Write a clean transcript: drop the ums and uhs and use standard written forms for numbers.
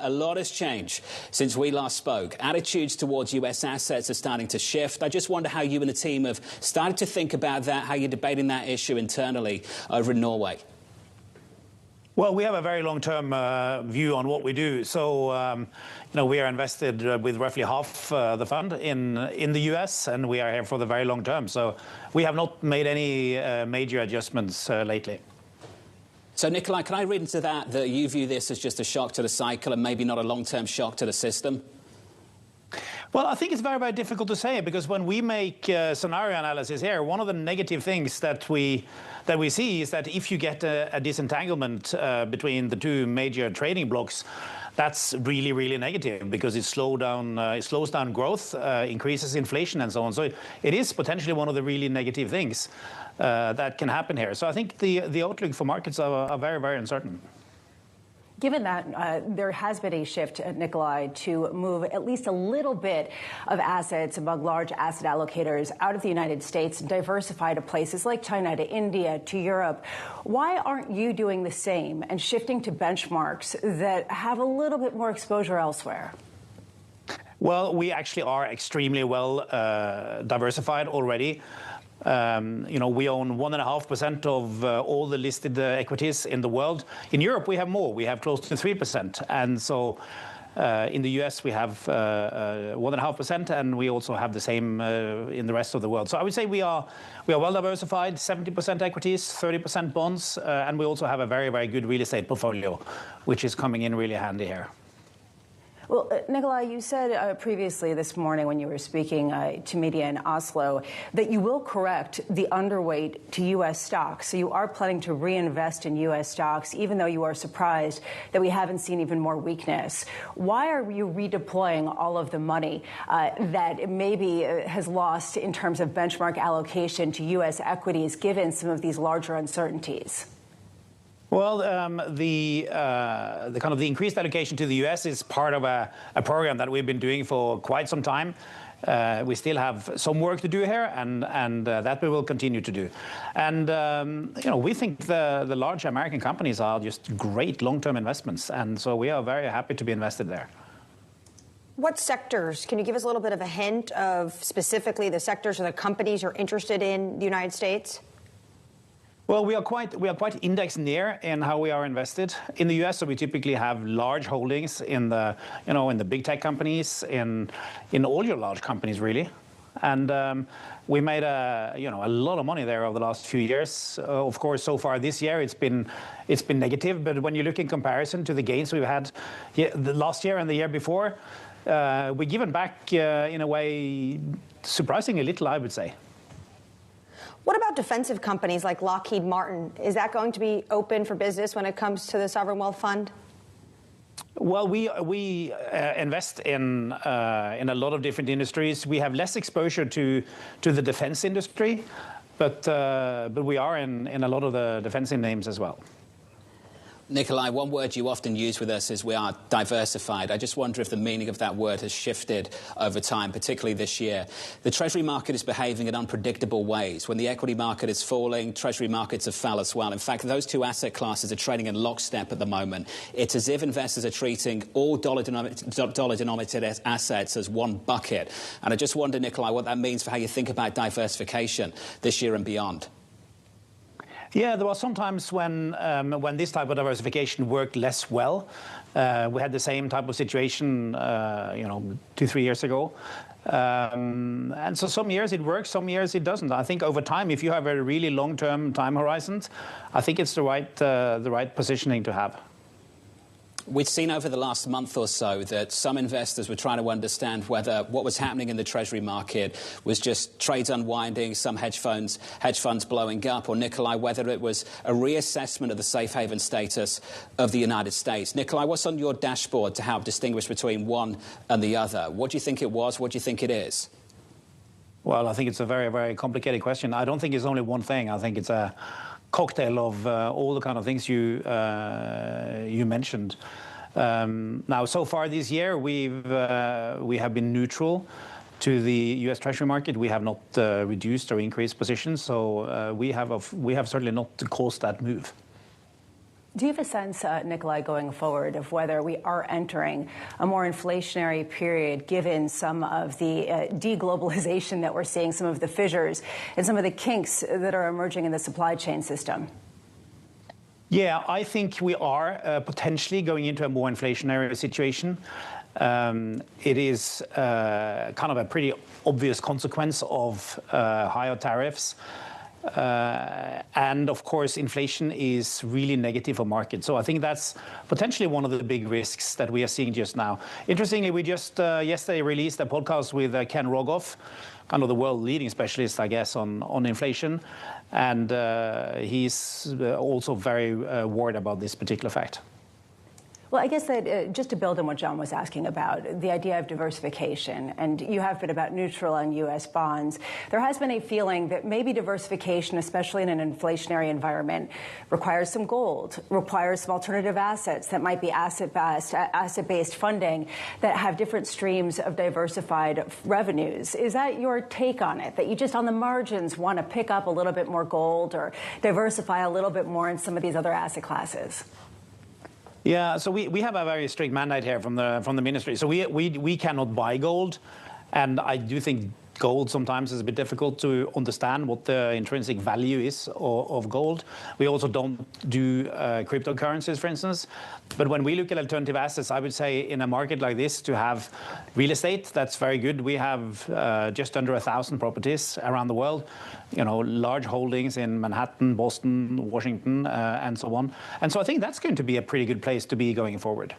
A lot has changed since we last spoke. Attitudes towards US assets are starting to shift. I just wonder how you and the team have started to think about that, how you're debating that issue internally over in Norway. Well, we have a very long-term view on what we do. So, we are invested with roughly half the fund in the US, and we are here for the very long term. So we have not made any major adjustments lately. So, Nicolai, can I read into that you view this as just a shock to the cycle and maybe not a long-term shock to the system? Well, I think it's very, very difficult to say, because when we make scenario analysis here, one of the negative things that we see is that if you get a disentanglement between the two major trading blocks, that's really, really negative, because it slows down growth, increases inflation, and so on. So it is potentially one of the really negative things that can happen here. So I think the outlook for markets are very, very uncertain. Given that there has been a shift, Nicolai, to move at least a little bit of assets among large asset allocators out of the United States, diversify to places like China, to India, to Europe, why aren't you doing the same and shifting to benchmarks that have a little bit more exposure elsewhere? Well, we actually are extremely well diversified already. We own 1.5% of all the listed equities in the world. In Europe, we have more. We have close to 3%. And so in the US, we have 1.5%, and we also have the same in the rest of the world. So I would say we are well diversified, 70% equities, 30% bonds, and we also have a very, very good real estate portfolio, which is coming in really handy here. Well, Nicolai, you said previously this morning when you were speaking to media in Oslo that you will correct the underweight to U.S. stocks. So you are planning to reinvest in U.S. stocks, even though you are surprised that we haven't seen even more weakness. Why are you redeploying all of the money that maybe has lost in terms of benchmark allocation to U.S. equities, given some of these larger uncertainties? Well, the kind of the increased allocation to the U.S. is part of a program that we've been doing for quite some time. We still have some work to do here, and that we will continue to do. And we think the large American companies are just great long-term investments, and so we are very happy to be invested there. What sectors? Can you give us a little bit of a hint of specifically the sectors or the companies you're interested in the United States? Well, we are quite index near in how we are invested in the U.S. So we typically have large holdings in the in the big tech companies, in all your large companies really, and we made a lot of money there over the last few years. Of course, so far this year it's been negative, but when you look in comparison to the gains we've had the last year and the year before, we've given back in a way surprisingly little, I would say. What about defensive companies like Lockheed Martin? Is that going to be open for business when it comes to the sovereign wealth fund? Well, we invest in a lot of different industries. We have less exposure to the defense industry, but we are in a lot of the defensive names as well. Nicolai, one word you often use with us is we are diversified. I just wonder if the meaning of that word has shifted over time, particularly this year. The Treasury market is behaving in unpredictable ways. When the equity market is falling, Treasury markets have fell as well. In fact, those two asset classes are trading in lockstep at the moment. It's as if investors are treating all dollar-denominated assets as one bucket. And I just wonder, Nicolai, what that means for how you think about diversification this year and beyond. Yeah, there were some times when this type of diversification worked less well. We had the same type of situation, 2-3 years ago. And so some years it works, some years it doesn't. I think over time, if you have a really long-term time horizon, I think it's the right positioning to have. We've seen over the last month or so that some investors were trying to understand whether what was happening in the Treasury market was just trades unwinding, some hedge funds blowing up, or Nicolai, whether it was a reassessment of the safe haven status of the United States. Nicolai, what's on your dashboard to help distinguish between one and the other? What do you think it was? What do you think it is? Well, I think it's a very, very complicated question. I don't think it's only one thing. I think it's a cocktail of all the kind of things you mentioned. Now, so far this year, we have been neutral to the U.S. Treasury market. We have not reduced or increased positions, so we have certainly not caused that move. Do you have a sense, Nicolai, going forward of whether we are entering a more inflationary period given some of the deglobalization that we're seeing, some of the fissures and some of the kinks that are emerging in the supply chain system? Yeah, I think we are potentially going into a more inflationary situation. It is kind of a pretty obvious consequence of higher tariffs. And of course, inflation is really negative for markets. So I think that's potentially one of the big risks that we are seeing just now. Interestingly, we just yesterday released a podcast with Ken Rogoff, kind of the world leading specialist, I guess, on inflation. And he's also very worried about this particular fact. Well, I guess that just to build on what John was asking about, the idea of diversification, and you have been about neutral on U.S. bonds, there has been a feeling that maybe diversification, especially in an inflationary environment, requires some gold, requires some alternative assets that might be asset-based funding that have different streams of diversified revenues. Is that your take on it, that you just on the margins want to pick up a little bit more gold or diversify a little bit more in some of these other asset classes? Yeah, so we have a very strict mandate here from the ministry. So we cannot buy gold, and I do think gold sometimes is a bit difficult to understand what the intrinsic value is of gold. We also don't do cryptocurrencies, for instance. But when we look at alternative assets, I would say in a market like this to have real estate, that's very good. We have just under 1,000 properties around the world, you know, large holdings in Manhattan, Boston, Washington, and so on. And so I think that's going to be a pretty good place to be going forward.